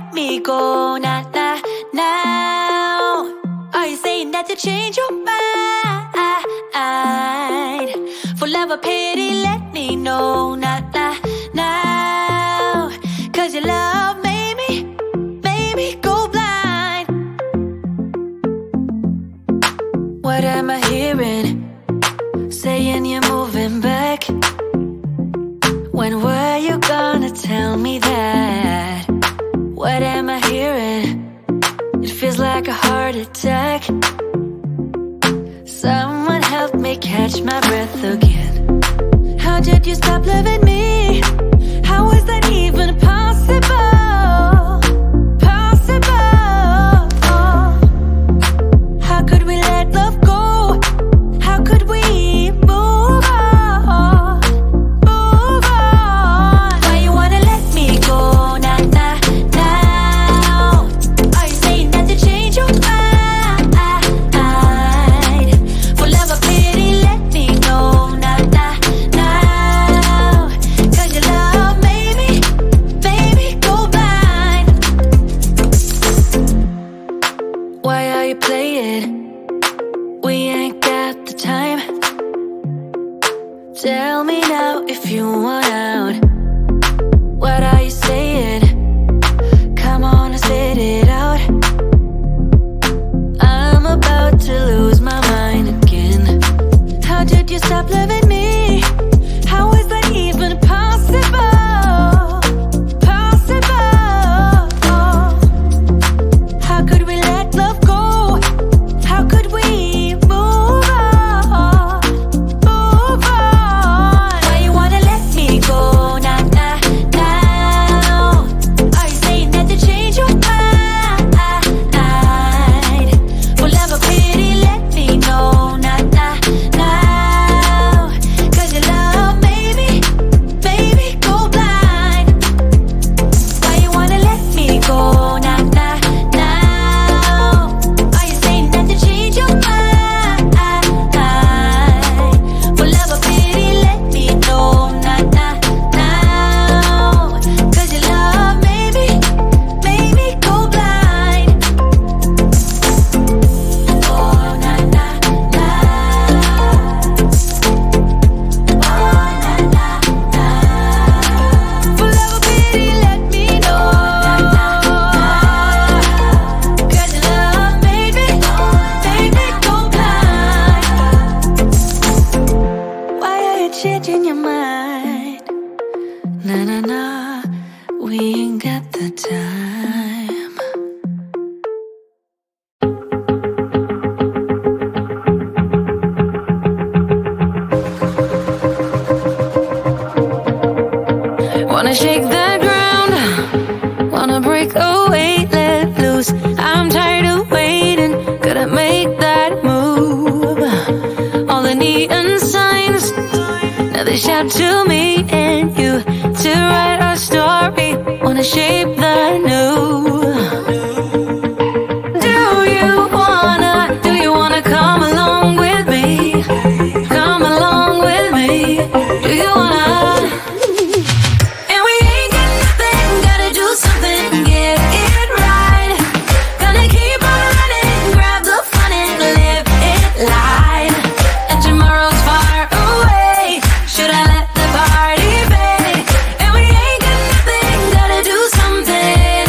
let me go now, now, now? Are you saying that you change your mind? For love or pity, let me know now, now, now. 'Cause your love made me go blind. What am I hearing? Saying you're moving back. When were you gonna tell me that? What am I hearing? It feels like a heart attack. Someone help me catch my breath again. How did you stop loving me? How is that even possible? Possible. How could we let love go? How could we move on? Move on. Why you wanna let me go now, now, now? Are you saying that you change your mind? For love or pity, let me know now, now, now. 'Cause your love made me go blind. Why are you playing? We ain't got the time. Tell me now if you want out. What are you saying? Come on and spit it out. I'm about to lose my mind again. How did you stop loving me? How is that even possible? Possible. How could we let love go? How could we move on? Move on. Why you wanna let me go now, now, now? Are you saying that you change your mind? For love or pity, let me know now, now, now. 'Cause your love made me go blind. Why you wanna let me go now, now, now? Are you saying that you change your mind? For love or pity, let me know now, now, now. 'Cause your love made me go blind. Oh, na, na, na. Oh, na, na, na. For love or pity, let me know. 'Cause your love made me go blind. Why are you changing your mind? Nah, nah, nah, we ain't got the time. Wanna shake the ground, wanna break away, let loose. I'm tired of waiting, gotta make that move. All the neon signs, now they shout to me and you to write our story. Wanna shape the new. Do you wanna come along with me? Come along with me. Do you wanna? And we ain't got nothing, gotta do something, get it right. Gonna keep on running, grab the fun and live it light. And tomorrow's far away, should I let the party fade? And we ain't got nothing, gotta do something,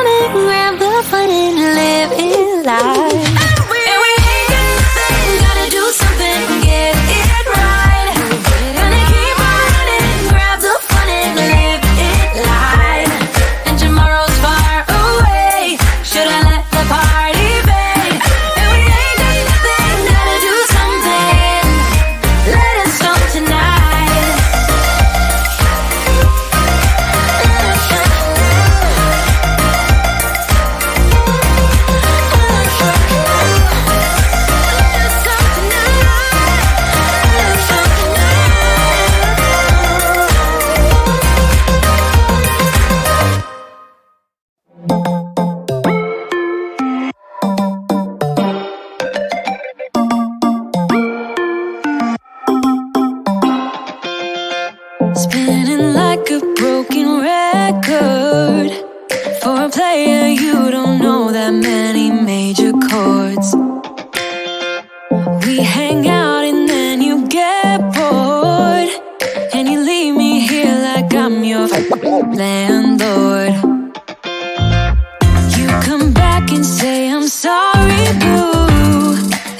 on and grab the fun and live it life. And we ain't got nothing, gotta do something, get it right. Gonna keep on running, grab the fun and live it life. And tomorrow's far away, should I let the party fade? And we ain't got nothing, gotta do something, let it start tonight. Spinning like a broken record. For a player, you don't know that many major chords. We hang out and then you get bored, and you leave me here like I'm your landlord. You come back and say I'm sorry, boo,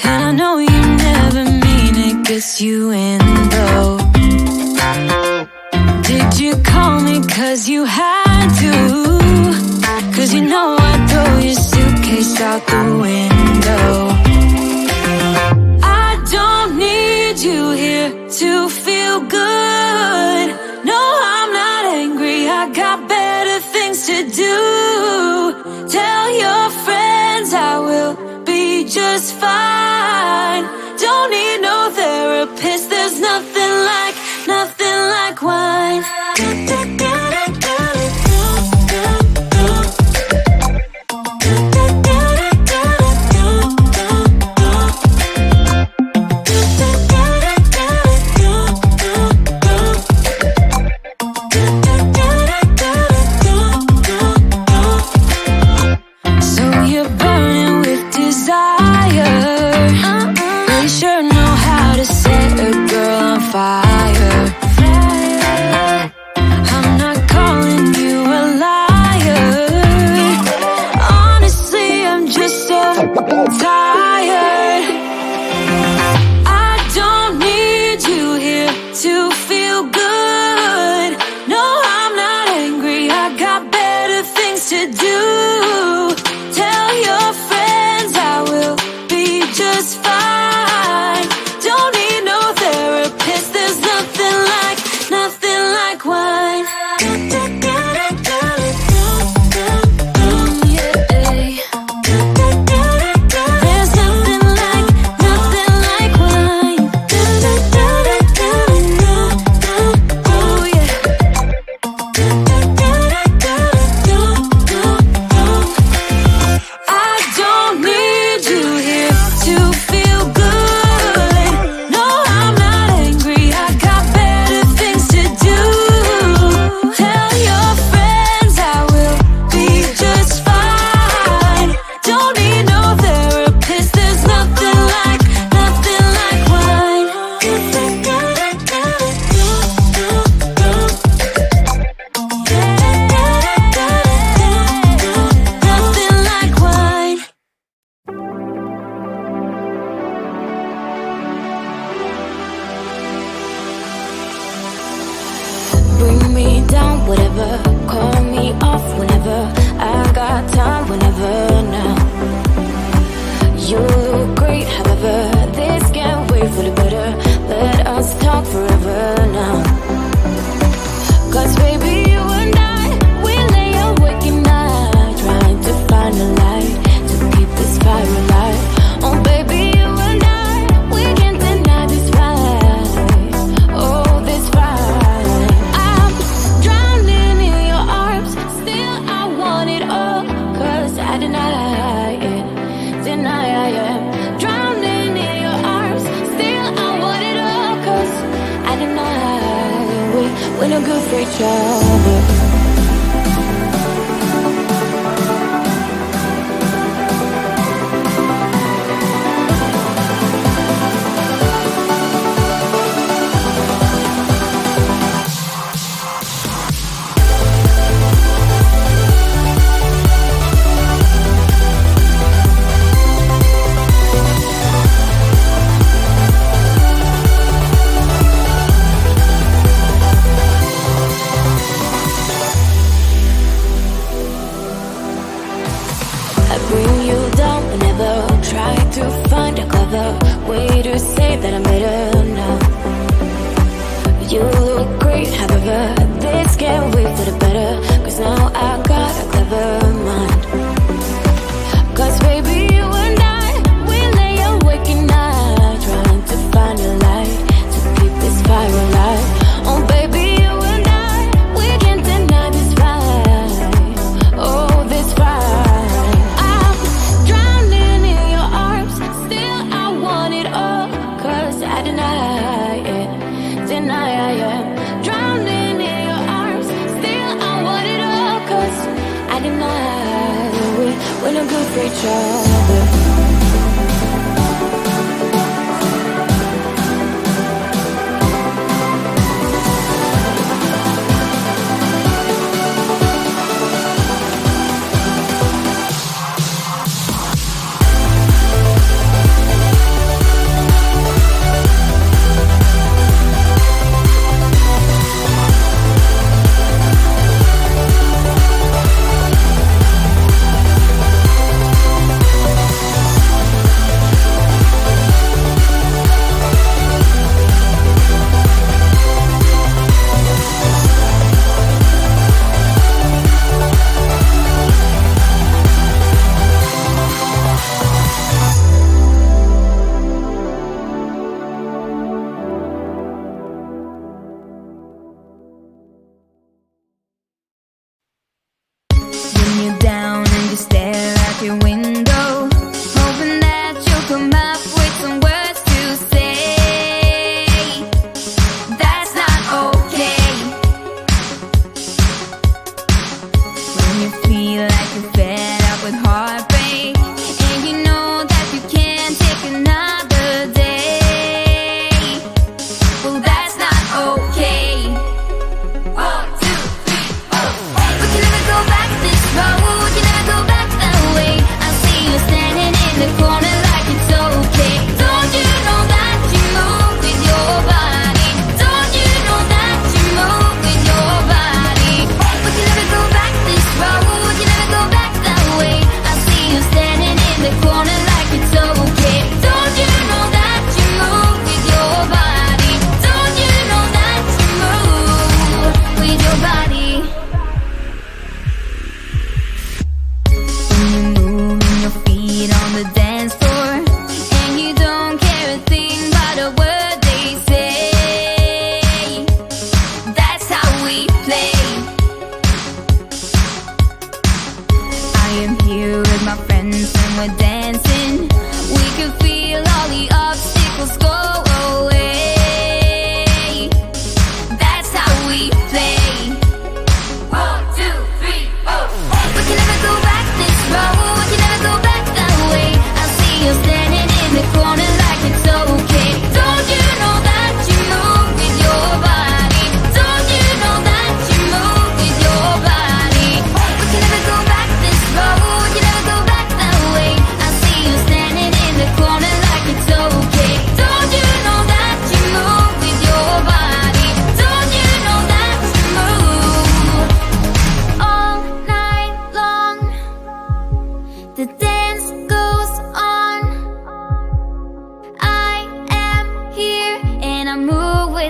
and I know you never mean it, gets you in though. Did you call me cause you had to? Cause you know I'd throw your suitcase out the window. I don't need you here to feel good. No, I'm not angry, I got better things to do. Tell your friends I will be just fine. Don't need no therapist, there's nothing like wine. So you're burning with desire. You sure know how to set a girl on fire. I'm not calling you a liar. Honestly, I'm just so tired. I don't need you here to feel good. No, I'm not angry, I got better things to do. Tell your friends I will be just fine. Don't need no therapist, there's nothing like wine. There's nothing like wine. Oh yeah. I don't need you here to feel good. No, I'm not angry, I got better things to do. Tell your friends I will be just fine. Don't need no therapist, there's nothing like wine. Nothing like wine. Bring me down, whatever. Call me off whenever. I got time whenever now. You look great, however. This can't wait for the better. Let us talk forever now. Cause baby, you and I, we lay awake at night, trying to find a light to keep this fire alive. Oh baby, you and I, we can't deny this fight. Oh, this fight. I'm drowning in your arms, still I want it all. Cause I deny it. I am drowning in your arms, still I want it all. Cause I deny we're no good for each other. we're no good for each other.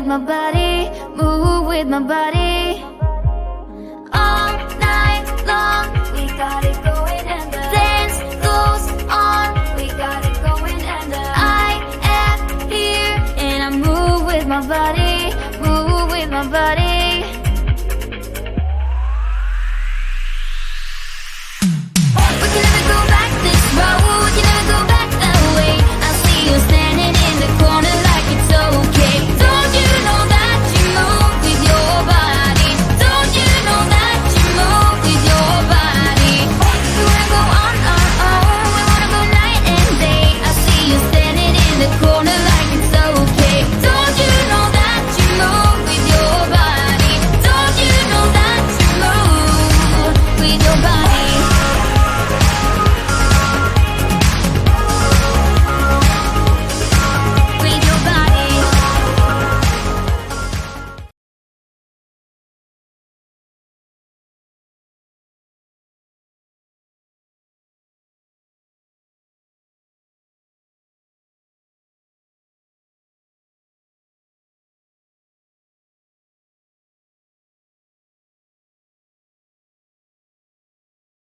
with my body, move with my body.